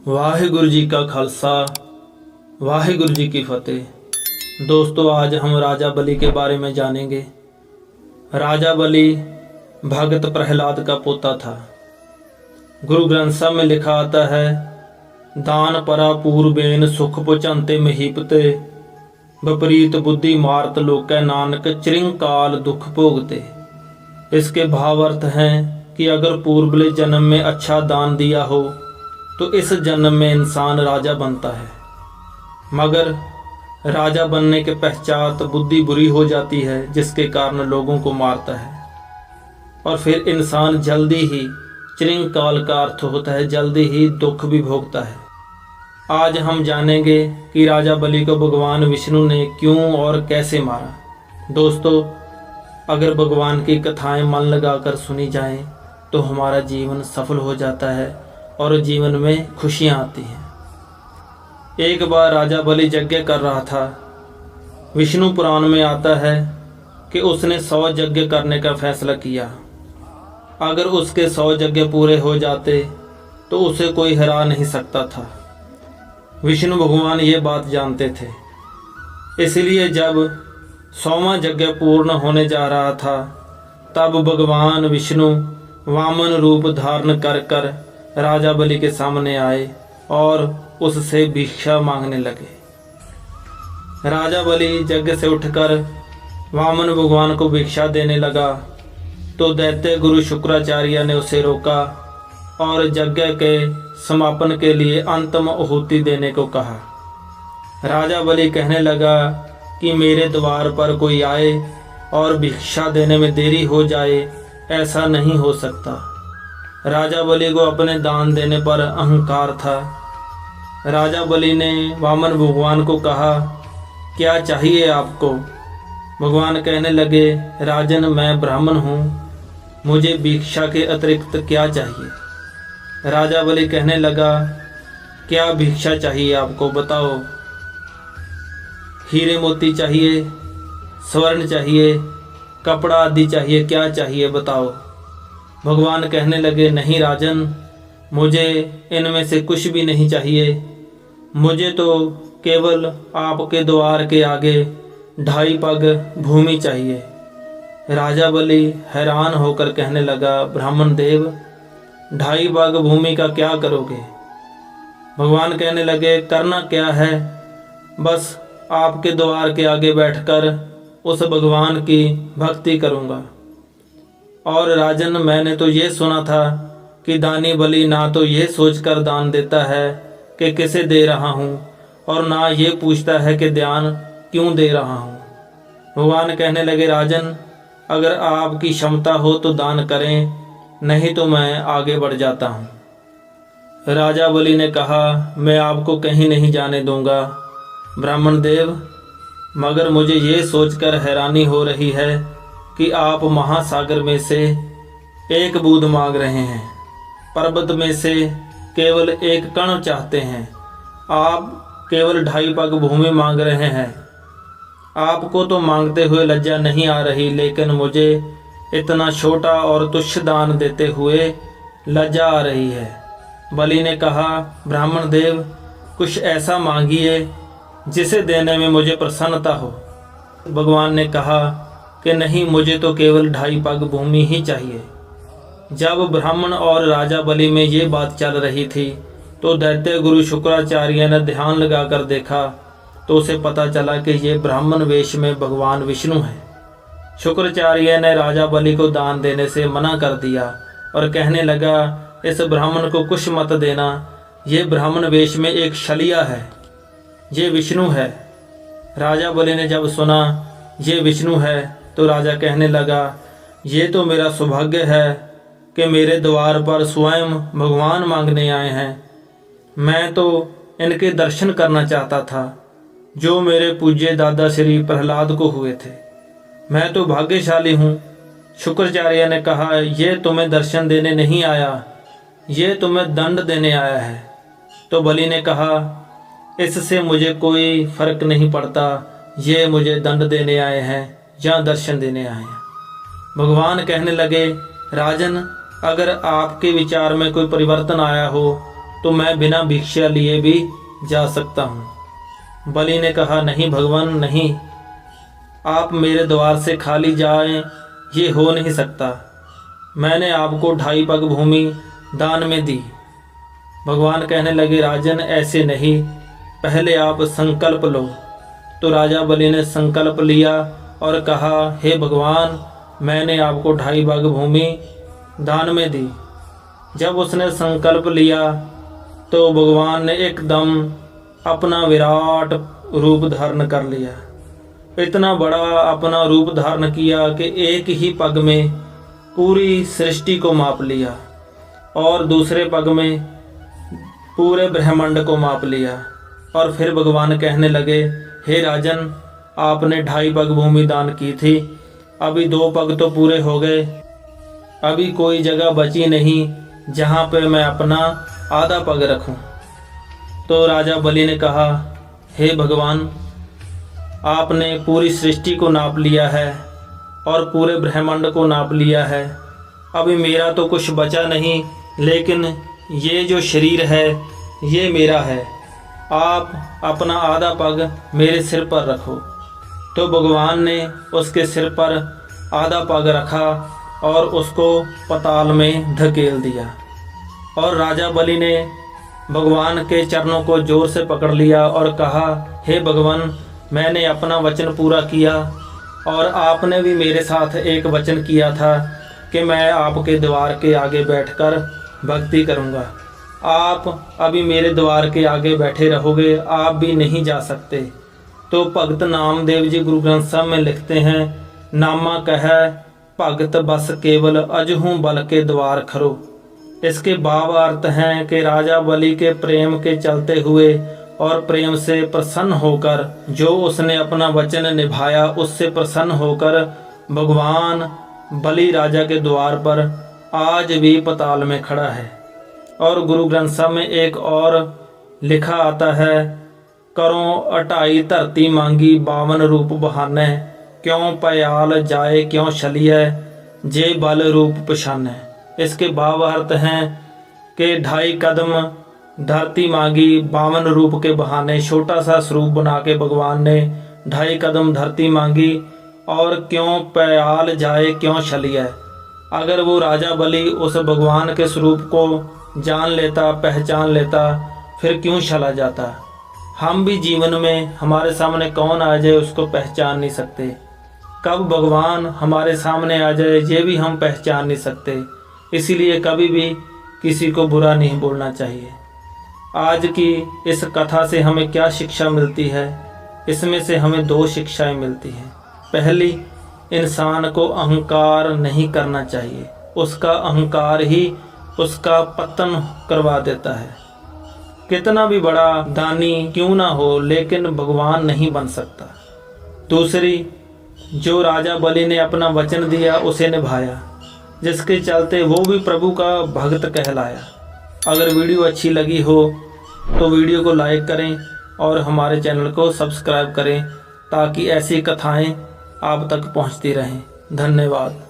वाहिगुरु जी का खालसा वाहिगुरु जी की फतेह। दोस्तों, आज हम राजा बलि के बारे में जानेंगे। राजा बलि भगत प्रहलाद का पोता था। गुरु ग्रंथ साहब में लिखा आता है, दान परा पूर्वेन सुख पुचंते महीपते, विपरीत बुद्धि मारत लोकै नानक चिरंकाल दुख भोगते। इसके भाव अर्थ हैं कि अगर पूर्वले जन्म में अच्छा दान दिया हो तो इस जन्म में इंसान राजा बनता है, मगर राजा बनने के पश्चात बुद्धि बुरी हो जाती है, जिसके कारण लोगों को मारता है और फिर इंसान जल्दी ही, चिरंकाल का अर्थ होता है जल्दी ही, दुख भी भोगता है। आज हम जानेंगे कि राजा बलि को भगवान विष्णु ने क्यों और कैसे मारा। दोस्तों, अगर भगवान की कथाएं मन लगाकर सुनी जाएं तो हमारा जीवन सफल हो जाता है और जीवन में खुशियां आती हैं। एक बार राजा बलि यज्ञ कर रहा था। विष्णु पुराण में आता है कि उसने 100 यज्ञ करने का फैसला किया। अगर उसके 100 यज्ञ पूरे हो जाते तो उसे कोई हरा नहीं सकता था। विष्णु भगवान ये बात जानते थे, इसलिए जब 100वां यज्ञ पूर्ण होने जा रहा था तब भगवान विष्णु वामन रूप धारण कर राजा बलि के सामने आए और उससे भिक्षा मांगने लगे। राजा बलि यज्ञ से उठकर वामन भगवान को भिक्षा देने लगा तो दैत्य गुरु शुक्राचार्य ने उसे रोका और यज्ञ के समापन के लिए अंतिम आहुति देने को कहा। राजा बलि कहने लगा कि मेरे द्वार पर कोई आए और भिक्षा देने में देरी हो जाए, ऐसा नहीं हो सकता। राजा बलि को अपने दान देने पर अहंकार था। राजा बलि ने वामन भगवान को कहा, क्या चाहिए आपको? भगवान कहने लगे, राजन, मैं ब्राह्मण हूँ, मुझे भिक्षा के अतिरिक्त क्या चाहिए? राजा बलि कहने लगा, क्या भिक्षा चाहिए आपको, बताओ। हीरे मोती चाहिए, स्वर्ण चाहिए, कपड़ा आदि चाहिए, क्या चाहिए बताओ। भगवान कहने लगे, नहीं राजन, मुझे इनमें से कुछ भी नहीं चाहिए, मुझे तो केवल आपके द्वार के आगे 2.5 पग भूमि चाहिए। राजा बलि हैरान होकर कहने लगा, ब्राह्मण देव, 2.5 पग भूमि का क्या करोगे? भगवान कहने लगे, करना क्या है, बस आपके द्वार के आगे बैठकर उस भगवान की भक्ति करूँगा। और राजन, मैंने तो ये सुना था कि दानी बलि ना तो ये सोचकर दान देता है कि किसे दे रहा हूँ और ना ये पूछता है कि दान क्यों दे रहा हूँ। भगवान कहने लगे, राजन, अगर आपकी क्षमता हो तो दान करें, नहीं तो मैं आगे बढ़ जाता हूँ। राजा बलि ने कहा, मैं आपको कहीं नहीं जाने दूंगा ब्राह्मण देव, मगर मुझे ये सोचकर हैरानी हो रही है कि आप महासागर में से एक बूंद मांग रहे हैं, पर्वत में से केवल एक कण चाहते हैं, आप केवल 2.5 पग भूमि मांग रहे हैं। आपको तो मांगते हुए लज्जा नहीं आ रही, लेकिन मुझे इतना छोटा और तुच्छ दान देते हुए लज्जा आ रही है। बलि ने कहा, ब्राह्मण देव, कुछ ऐसा मांगिए जिसे देने में मुझे प्रसन्नता हो। भगवान ने कहा कि नहीं, मुझे तो केवल 2.5 पग भूमि ही चाहिए। जब ब्राह्मण और राजा बलि में ये बात चल रही थी तो दैत्य गुरु शुक्राचार्य ने ध्यान लगाकर देखा तो उसे पता चला कि ये ब्राह्मण वेश में भगवान विष्णु हैं। शुक्राचार्य ने राजा बलि को दान देने से मना कर दिया और कहने लगा, इस ब्राह्मण को कुछ मत देना, ये ब्राह्मण वेश में एक छलिया है, ये विष्णु है। राजा बलि ने जब सुना ये विष्णु है तो राजा कहने लगा, ये तो मेरा सौभाग्य है कि मेरे द्वार पर स्वयं भगवान मांगने आए हैं। मैं तो इनके दर्शन करना चाहता था जो मेरे पूज्य दादा श्री प्रहलाद को हुए थे। मैं तो भाग्यशाली हूँ। शुक्राचार्य ने कहा, ये तुम्हें दर्शन देने नहीं आया, ये तुम्हें दंड देने आया है। तो बलि ने कहा, इससे मुझे कोई फर्क नहीं पड़ता, ये मुझे दंड देने आए हैं या दर्शन देने आए हैं। भगवान कहने लगे, राजन, अगर आपके विचार में कोई परिवर्तन आया हो तो मैं बिना भिक्षा लिए भी जा सकता हूँ। बलि ने कहा, नहीं भगवान नहीं, आप मेरे द्वार से खाली जाएं, ये हो नहीं सकता। मैंने आपको 2.5 पग भूमि दान में दी। भगवान कहने लगे, राजन ऐसे नहीं, पहले आप संकल्प लो। तो राजा बलि ने संकल्प लिया और कहा, हे भगवान, मैंने आपको 2.5 पग भूमि दान में दी। जब उसने संकल्प लिया तो भगवान ने एकदम अपना विराट रूप धारण कर लिया। इतना बड़ा अपना रूप धारण किया कि एक ही पग में पूरी सृष्टि को माप लिया और दूसरे पग में पूरे ब्रह्मांड को माप लिया। और फिर भगवान कहने लगे, हे राजन, आपने 2.5 पग भूमि दान की थी, अभी 2 पग तो पूरे हो गए, अभी कोई जगह बची नहीं जहाँ पे मैं अपना आधा पग रखूं। तो राजा बलि ने कहा, हे भगवान, आपने पूरी सृष्टि को नाप लिया है और पूरे ब्रह्मांड को नाप लिया है, अभी मेरा तो कुछ बचा नहीं, लेकिन ये जो शरीर है ये मेरा है, आप अपना आधा पग मेरे सिर पर रखो। तो भगवान ने उसके सिर पर आधा पग रखा और उसको पाताल में धकेल दिया। और राजा बलि ने भगवान के चरणों को जोर से पकड़ लिया और कहा, हे भगवान, मैंने अपना वचन पूरा किया और आपने भी मेरे साथ एक वचन किया था कि मैं आपके द्वार के आगे बैठकर भक्ति करूंगा। आप अभी मेरे द्वार के आगे बैठे रहोगे, आप भी नहीं जा सकते। तो भगत नामदेव जी गुरु ग्रंथ साहब में लिखते हैं, नामा कह भगत बस केवल अजहू बल के द्वार खरो। इसके भाव अर्थ हैं कि राजा बलि के प्रेम के चलते हुए और प्रेम से प्रसन्न होकर, जो उसने अपना वचन निभाया उससे प्रसन्न होकर भगवान बलि राजा के द्वार पर आज भी पाताल में खड़ा है। और गुरु ग्रंथ साहब में एक और लिखा आता है, करो अटाई धरती मांगी 52 रूप बहाने, क्यों पयाल जाए क्यों छलिए जे बल रूप पछाने। इसके भाव अर्थ हैं कि 2.5 कदम धरती मांगी 52 रूप के बहाने, छोटा सा स्वरूप बना के भगवान ने 2.5 कदम धरती मांगी और क्यों पयाल जाए क्यों छलिए। अगर वो राजा बलि उस भगवान के स्वरूप को जान लेता, पहचान लेता, फिर क्यों छला जाता। हम भी जीवन में हमारे सामने कौन आ जाए उसको पहचान नहीं सकते, कब भगवान हमारे सामने आ जाए ये भी हम पहचान नहीं सकते। इसीलिए कभी भी किसी को बुरा नहीं बोलना चाहिए। आज की इस कथा से हमें क्या शिक्षा मिलती है? इसमें से हमें 2 शिक्षाएं मिलती हैं। पहली, इंसान को अहंकार नहीं करना चाहिए, उसका अहंकार ही उसका पतन करवा देता है। कितना भी बड़ा दानी क्यों ना हो, लेकिन भगवान नहीं बन सकता। दूसरी, जो राजा बलि ने अपना वचन दिया उसे निभाया, जिसके चलते वो भी प्रभु का भक्त कहलाया। अगर वीडियो अच्छी लगी हो तो वीडियो को लाइक करें और हमारे चैनल को सब्सक्राइब करें ताकि ऐसी कथाएं आप तक पहुंचती रहें। धन्यवाद।